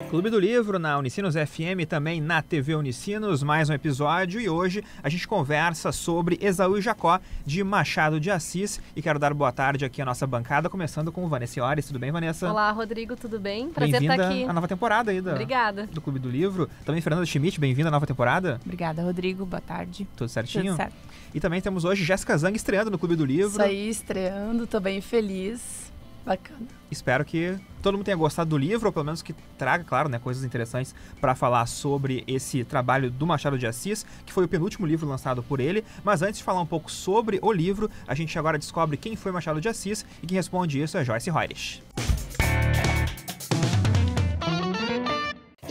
Clube do Livro na Unicinos FM, também na TV Unicinos, mais um episódio, e hoje a gente conversa sobre Esaú e Jacó, de Machado de Assis, e quero dar boa tarde aqui à nossa bancada, começando com Vanessa Iores. Tudo bem, Vanessa? Olá, Rodrigo, tudo bem? Prazer estar aqui. Bem-vinda à nova temporada aí Obrigada. do Clube do Livro. Também Fernanda Schmidt, bem-vinda à nova temporada. Obrigada, Rodrigo, boa tarde. Tudo certinho? Tudo certo. E também temos hoje Jéssica Zang estreando no Clube do Livro. Isso aí, estreando, tô bem feliz. Bacana. Espero que todo mundo tenha gostado do livro, ou pelo menos que traga, claro, né, coisas interessantes para falar sobre esse trabalho do Machado de Assis, que foi o penúltimo livro lançado por ele. Mas antes de falar um pouco sobre o livro, a gente agora descobre quem foi Machado de Assis, e quem responde isso é Joyce Reures.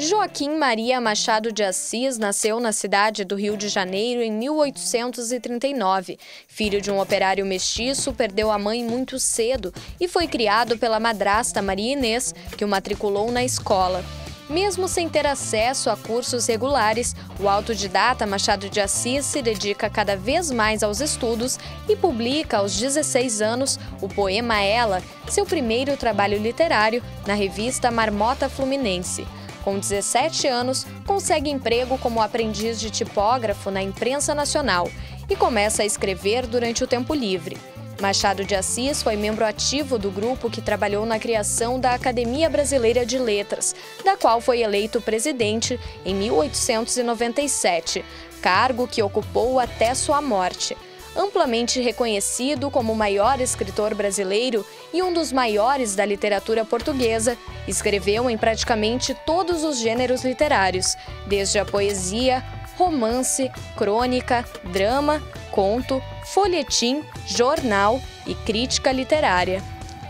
Joaquim Maria Machado de Assis nasceu na cidade do Rio de Janeiro em 1839. Filho de um operário mestiço, perdeu a mãe muito cedo e foi criado pela madrasta Maria Inês, que o matriculou na escola. Mesmo sem ter acesso a cursos regulares, o autodidata Machado de Assis se dedica cada vez mais aos estudos e publica aos 16 anos o poema Ela, seu primeiro trabalho literário, na revista Marmota Fluminense. Com 17 anos, consegue emprego como aprendiz de tipógrafo na imprensa nacional e começa a escrever durante o tempo livre. Machado de Assis foi membro ativo do grupo que trabalhou na criação da Academia Brasileira de Letras, da qual foi eleito presidente em 1897, cargo que ocupou até sua morte. Amplamente reconhecido como o maior escritor brasileiro e um dos maiores da literatura portuguesa, escreveu em praticamente todos os gêneros literários, desde a poesia, romance, crônica, drama, conto, folhetim, jornal e crítica literária.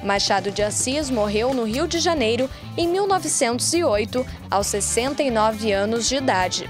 Machado de Assis morreu no Rio de Janeiro em 1908, aos 69 anos de idade.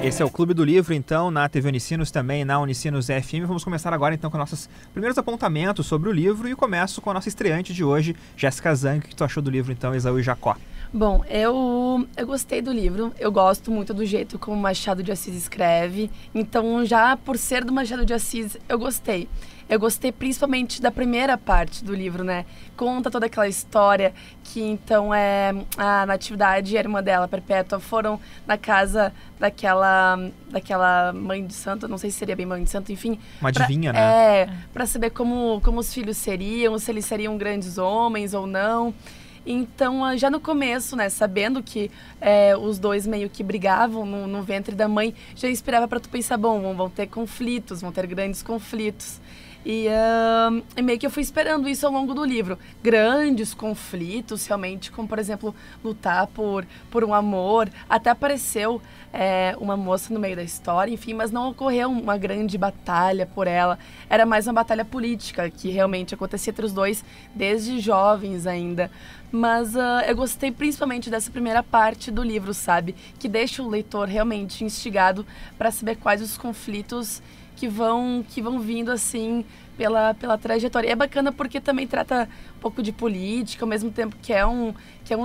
Esse é o Clube do Livro, então, na TV Unicinos, também na Unicinos FM. Vamos começar agora, então, com nossos primeiros apontamentos sobre o livro, e começo com a nossa estreante de hoje, Jéssica Zang. O que tu achou do livro, então, Esaú e Jacó? Bom, eu gostei do livro, eu gosto muito do jeito como Machado de Assis escreve, então já por ser do Machado de Assis, eu gostei. Eu gostei principalmente da primeira parte do livro, né? Conta toda aquela história que, então, a Natividade e a irmã dela, Perpétua, foram na casa daquela mãe de santo, não sei se seria bem mãe de santo, enfim. Uma adivinha, né? Pra saber como os filhos seriam, se eles seriam grandes homens ou não. Então, já no começo, né, sabendo que os dois meio que brigavam no ventre da mãe, já inspirava para tu pensar, bom, vão ter conflitos, vão ter grandes conflitos. E meio que eu fui esperando isso ao longo do livro. Grandes conflitos, realmente, como, por exemplo, lutar por um amor. Até apareceu uma moça no meio da história, enfim, mas não ocorreu uma grande batalha por ela. Era mais uma batalha política, que realmente acontecia entre os dois desde jovens ainda. Mas eu gostei principalmente dessa primeira parte do livro, sabe? Que deixa o leitor realmente instigado para saber quais os conflitos que vão vindo assim pela trajetória. E é bacana porque também trata um pouco de política, ao mesmo tempo que é um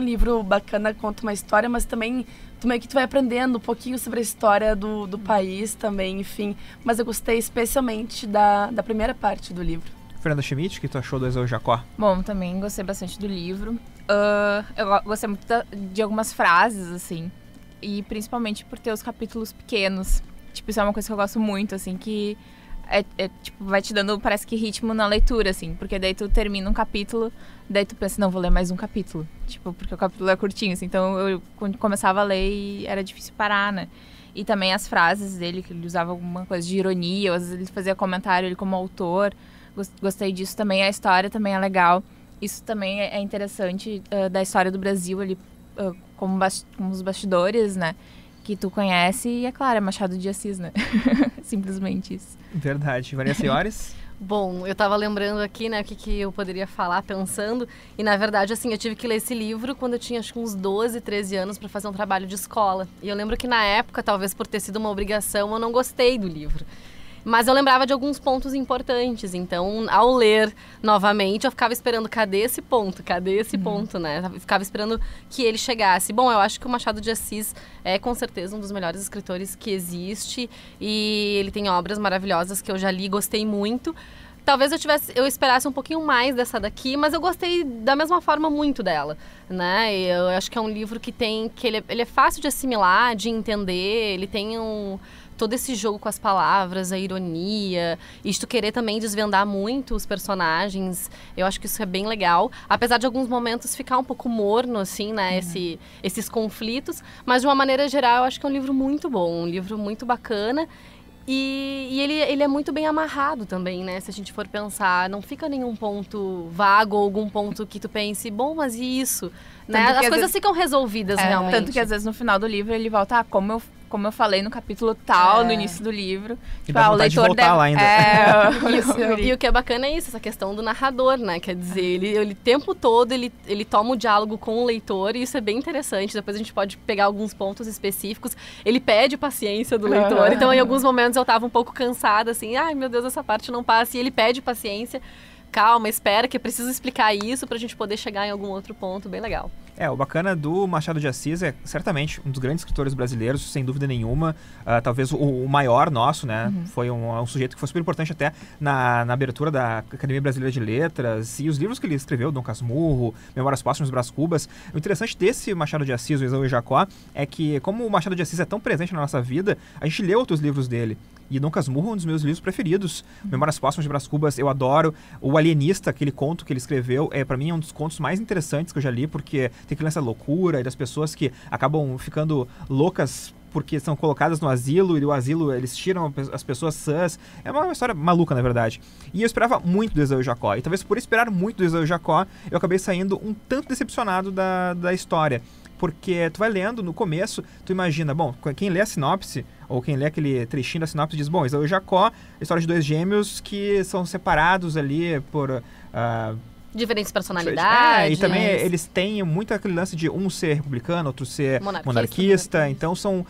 livro bacana, conta uma história, mas também tu vai aprendendo um pouquinho sobre a história do país também, enfim. Mas eu gostei especialmente da primeira parte do livro. Fernanda Schmidt, o que tu achou do Esaú e Jacó? Bom, também gostei bastante do livro. Eu gostei muito de algumas frases, assim, e principalmente por ter os capítulos pequenos. Tipo, isso é uma coisa que eu gosto muito, assim, que tipo, vai te dando, parece que ritmo na leitura, assim, porque daí tu termina um capítulo, daí tu pensa, não, vou ler mais um capítulo, tipo, porque o capítulo é curtinho, assim, então eu começava a ler e era difícil parar, né? E também as frases dele, que ele usava alguma coisa de ironia, ou às vezes ele fazia comentário, ele como autor, gostei disso também, a história também é legal, isso também é interessante da história do Brasil, ali, como os bastidores, né? Que tu conhece, e é claro, é Machado de Assis, né? Simplesmente isso. Verdade. Vanessa Iores? Bom, eu tava lembrando aqui, né, o que eu poderia falar, pensando, e na verdade, assim, eu tive que ler esse livro quando eu tinha, acho que uns 12, 13 anos para fazer um trabalho de escola. E eu lembro que na época, talvez por ter sido uma obrigação, eu não gostei do livro. Mas eu lembrava de alguns pontos importantes, então ao ler novamente eu ficava esperando, cadê esse ponto, né? Eu ficava esperando que ele chegasse. Bom, eu acho que o Machado de Assis é com certeza um dos melhores escritores que existe e ele tem obras maravilhosas que eu já li, gostei muito. Talvez eu esperasse um pouquinho mais dessa daqui, mas eu gostei da mesma forma muito dela, né? Eu acho que é um livro que ele é fácil de assimilar, de entender, ele tem todo esse jogo com as palavras, a ironia, e tu querer também desvendar muito os personagens, eu acho que isso é bem legal. Apesar de alguns momentos ficar um pouco morno, assim, né, esses conflitos, mas de uma maneira geral eu acho que é um livro muito bom, um livro muito bacana. E ele é muito bem amarrado também, né? Se a gente for pensar, não fica nenhum ponto vago ou algum ponto que tu pense, bom, mas e isso? Né? As coisas ficam resolvidas realmente. Tanto que às vezes no final do livro ele volta, como eu falei no capítulo tal, no início do livro. Tipo, o leitor de voltar lá ainda. E o que é bacana é isso, essa questão do narrador, né? Quer dizer, ele o tempo todo ele toma o diálogo com o leitor e isso é bem interessante. Depois a gente pode pegar alguns pontos específicos. Ele pede paciência do leitor. Então, em alguns momentos eu tava um pouco cansada, assim, ai meu Deus, essa parte não passa. E ele pede paciência. Calma, espera, que é preciso explicar isso pra gente poder chegar em algum outro ponto bem legal. O bacana do Machado de Assis é certamente um dos grandes escritores brasileiros, sem dúvida nenhuma, talvez o maior nosso, né? Foi um sujeito que foi super importante até na abertura da Academia Brasileira de Letras, e os livros que ele escreveu, Dom Casmurro, Memórias Póstumas, Brás Cubas. O interessante desse Machado de Assis, o Esaú e Jacó, é que como o Machado de Assis é tão presente na nossa vida, a gente lê outros livros dele. E Dom Casmurro é um dos meus livros preferidos. Memórias Póstumas de Brás Cubas, eu adoro. O Alienista, aquele conto que ele escreveu, pra mim é um dos contos mais interessantes que eu já li, porque tem que ler essa loucura e das pessoas que acabam ficando loucas porque são colocadas no asilo, e do asilo eles tiram as pessoas sãs. É uma história maluca, na verdade. E eu esperava muito do Esaú e Jacó. E talvez por esperar muito do Esaú e Jacó, eu acabei saindo um tanto decepcionado da história. Porque tu vai lendo, no começo, tu imagina, bom, quem lê a sinopse, ou quem lê aquele trechinho da sinopse diz, bom, Esaú e Jacó, história de dois gêmeos que são separados ali por... diferentes personalidades. E também eles têm muito aquele lance de um ser republicano, outro ser monarquista. Então são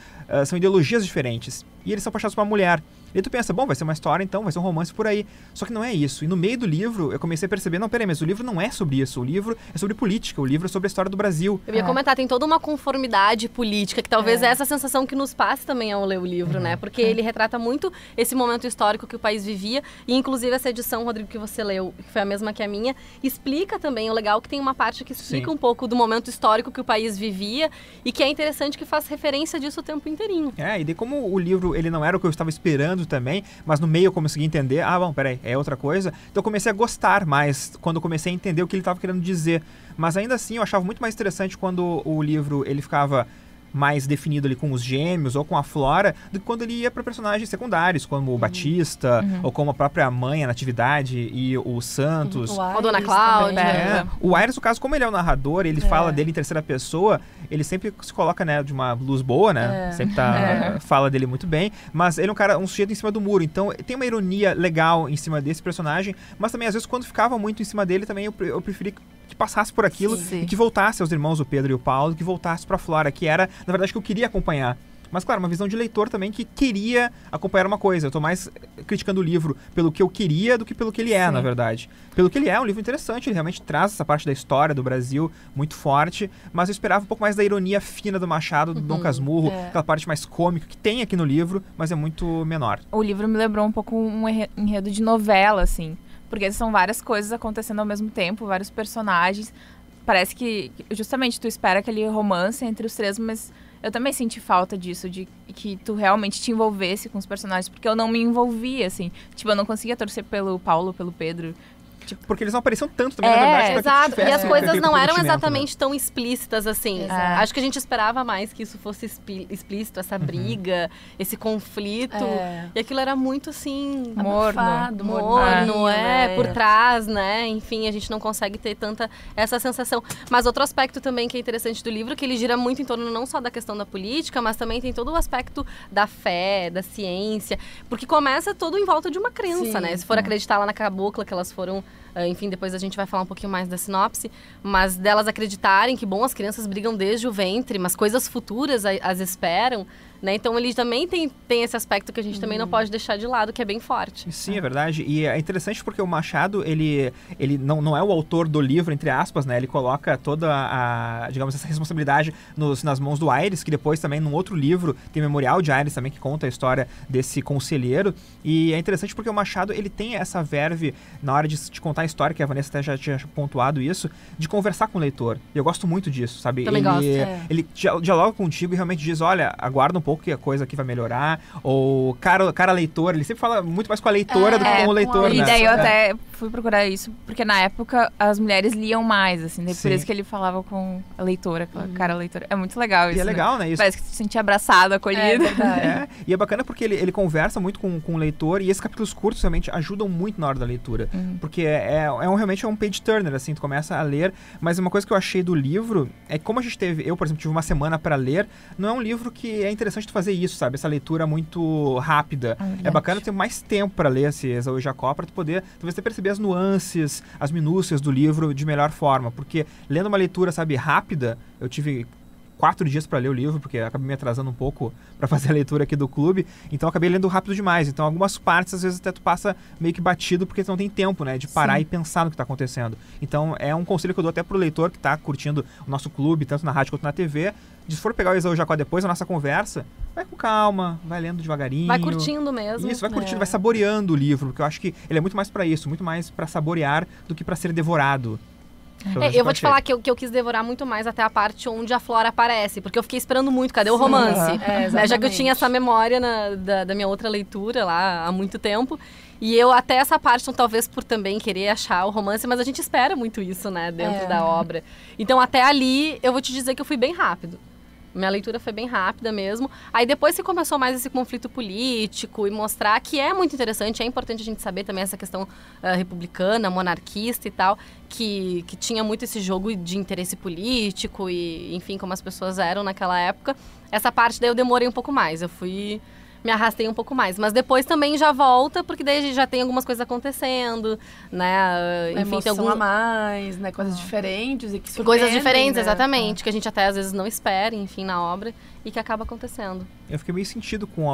ideologias diferentes. E eles são apaixonados por uma mulher. E aí tu pensa, bom, vai ser uma história então, vai ser um romance por aí. Só que não é isso. E no meio do livro, eu comecei a perceber, não, peraí, mas o livro não é sobre isso. O livro é sobre política, o livro é sobre a história do Brasil. Eu ia comentar, tem toda uma conformidade política, que talvez é essa sensação que nos passe também ao ler o livro, né? Porque ele retrata muito esse momento histórico que o país vivia. E inclusive essa edição, Rodrigo, que você leu, que foi a mesma que a minha, explica também, o legal que tem uma parte que explica um pouco do momento histórico que o país vivia e que é interessante que faz referência disso o tempo inteirinho. E daí como o livro, ele não era o que eu estava esperando também, mas no meio eu consegui entender, bom, peraí, é outra coisa. Então eu comecei a gostar mais quando eu comecei a entender o que ele estava querendo dizer. Mas ainda assim eu achava muito mais interessante quando o livro ele ficava mais definido ali com os gêmeos ou com a Flora, do que quando ele ia para personagens secundários, como o Batista, ou como a própria mãe, a Natividade, e o Santos. Ou Dona Cláudia. O Aires, no caso, como ele é o narrador, ele fala dele em terceira pessoa, ele sempre se coloca, né, de uma luz boa, né? Sempre fala dele muito bem, mas ele é um sujeito em cima do muro, então tem uma ironia legal em cima desse personagem, mas também às vezes quando ficava muito em cima dele, também eu preferi que passasse por aquilo e que voltasse aos irmãos, o Pedro e o Paulo, que voltasse pra Flora, que era, na verdade, que eu queria acompanhar. Mas, claro, uma visão de leitor também que queria acompanhar uma coisa. Eu tô mais criticando o livro pelo que eu queria do que pelo que ele é, na verdade. Pelo que ele é um livro interessante, ele realmente traz essa parte da história do Brasil muito forte, mas eu esperava um pouco mais da ironia fina do Machado, do Dom Casmurro, aquela parte mais cômica que tem aqui no livro, mas é muito menor. O livro me lembrou um pouco um enredo de novela, assim, porque são várias coisas acontecendo ao mesmo tempo, vários personagens. Parece que justamente tu espera aquele romance entre os três, mas eu também senti falta disso, de que tu realmente te envolvesse com os personagens, porque eu não me envolvia, assim. Tipo, eu não conseguia torcer pelo Paulo, pelo Pedro. Tipo, porque eles não apareciam tanto também, na verdade. Exato. E as coisas não eram exatamente tão explícitas assim. Acho que a gente esperava mais que isso fosse explícito, essa briga, esse conflito. E aquilo era muito, assim... morno, por trás, né? Enfim, a gente não consegue ter tanta essa sensação. Mas outro aspecto também que é interessante do livro, que ele gira muito em torno não só da questão da política, mas também tem todo o aspecto da fé, da ciência. Porque começa todo em volta de uma crença, né? Se for acreditar lá na cabocla, que elas foram enfim, depois a gente vai falar um pouquinho mais da sinopse, mas delas acreditarem que, bom, as crianças brigam desde o ventre, mas coisas futuras as esperam, né? Então ele também tem esse aspecto que a gente também não pode deixar de lado, que é bem forte. Sim, é verdade. E é interessante porque o Machado, ele não é o autor do livro, entre aspas, né? Ele coloca toda digamos, essa responsabilidade nas mãos do Aires, que depois também, num outro livro, tem o Memorial de Aires também, que conta a história desse conselheiro. E é interessante porque o Machado, ele tem essa verve, na hora de contar a história, que a Vanessa até já tinha pontuado isso, de conversar com o leitor. E eu gosto muito disso, sabe? Também gosto. Ele dialoga contigo e realmente diz, olha, aguarda um pouco que a coisa aqui vai melhorar, ou cara leitor, ele sempre fala muito mais com a leitora do que com o leitor, né? E daí eu até fui procurar isso, porque na época as mulheres liam mais, assim, por isso que ele falava com a leitora, com a cara leitora. É muito legal isso, E é legal, né? Isso. Parece que se sentia abraçado, acolhido. E é bacana porque ele conversa muito com o leitor, e esses capítulos curtos realmente ajudam muito na hora da leitura, porque realmente é um page turner, assim, tu começa a ler, mas uma coisa que eu achei do livro é que como a gente eu, por exemplo, tive uma semana para ler, não é um livro que é interessante tu fazer isso, sabe? Essa leitura muito rápida. É bacana ter mais tempo para ler esse Esaú e Jacó, para tu poder, talvez, perceber as nuances, as minúcias do livro de melhor forma, porque lendo uma leitura, sabe, rápida, eu tive 4 dias para ler o livro, porque acabei me atrasando um pouco para fazer a leitura aqui do clube, então eu acabei lendo rápido demais. Então algumas partes, às vezes, até tu passa meio que batido, porque tu não tem tempo, né, de parar e pensar no que tá acontecendo. Então é um conselho que eu dou até pro leitor que tá curtindo o nosso clube, tanto na rádio quanto na TV, de se for pegar o Esaú e Jacó depois da nossa conversa, vai com calma, vai lendo devagarinho. Vai curtindo mesmo. Isso, vai curtindo, vai saboreando o livro, porque eu acho que ele é muito mais para isso, muito mais para saborear do que para ser devorado. Eu vou te falar que eu quis devorar muito mais até a parte onde a Flora aparece, porque eu fiquei esperando muito, cadê o romance? Né? Já que eu tinha essa memória da minha outra leitura lá há muito tempo. E eu até essa parte, então, talvez por também querer achar o romance, mas a gente espera muito isso, né, dentro da obra. Então até ali, eu vou te dizer que eu fui bem rápido. Minha leitura foi bem rápida mesmo. Aí depois que começou mais esse conflito político e mostrar que é muito interessante, é importante a gente saber também essa questão republicana, monarquista e tal, que tinha muito esse jogo de interesse político e, enfim, como as pessoas eram naquela época. Essa parte daí eu demorei um pouco mais, me arrastei um pouco mais. Mas depois também já volta, porque daí já tem algumas coisas acontecendo, né? Enfim, emoção tem algum... a mais, né? Coisas diferentes e que Coisas diferentes, né? exatamente. Que a gente até às vezes não espera, enfim, na obra. E que acaba acontecendo. Eu fiquei meio sentido com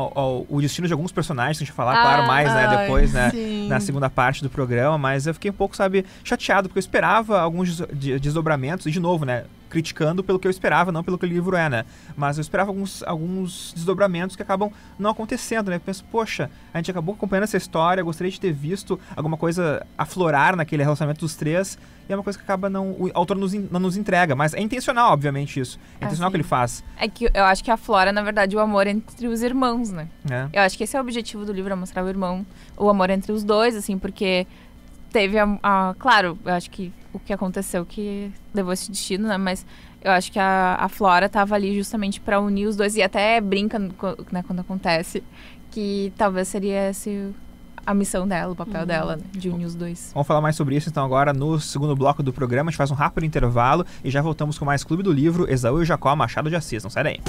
o destino de alguns personagens, que a gente vai falar, claro, mais, né, depois, né, na segunda parte do programa, mas eu fiquei um pouco, sabe, chateado, porque eu esperava alguns desdobramentos, e de novo, né, criticando pelo que eu esperava, não pelo que o livro é, né, mas eu esperava alguns desdobramentos que acabam não acontecendo, né, eu penso, poxa, a gente acabou acompanhando essa história, eu gostaria de ter visto alguma coisa aflorar naquele relacionamento dos três, e é uma coisa que acaba o autor não nos entrega, mas é intencional, obviamente, isso. É intencional que ele faz. É que eu acho que aflora, na verdade, o amor entre os irmãos, né? É. Eu acho que esse é o objetivo do livro, é mostrar o amor entre os dois, assim, porque teve claro, eu acho que o que aconteceu que levou esse destino, né? Mas eu acho que a Flora estava ali justamente para unir os dois, e até brinca, né, quando acontece, que talvez seria a missão dela, o papel dela, né, de unir os dois. Vamos falar mais sobre isso, então, agora no segundo bloco do programa. A gente faz um rápido intervalo e já voltamos com mais Clube do Livro, Esaú e Jacó, Machado de Assis. Não sai daí.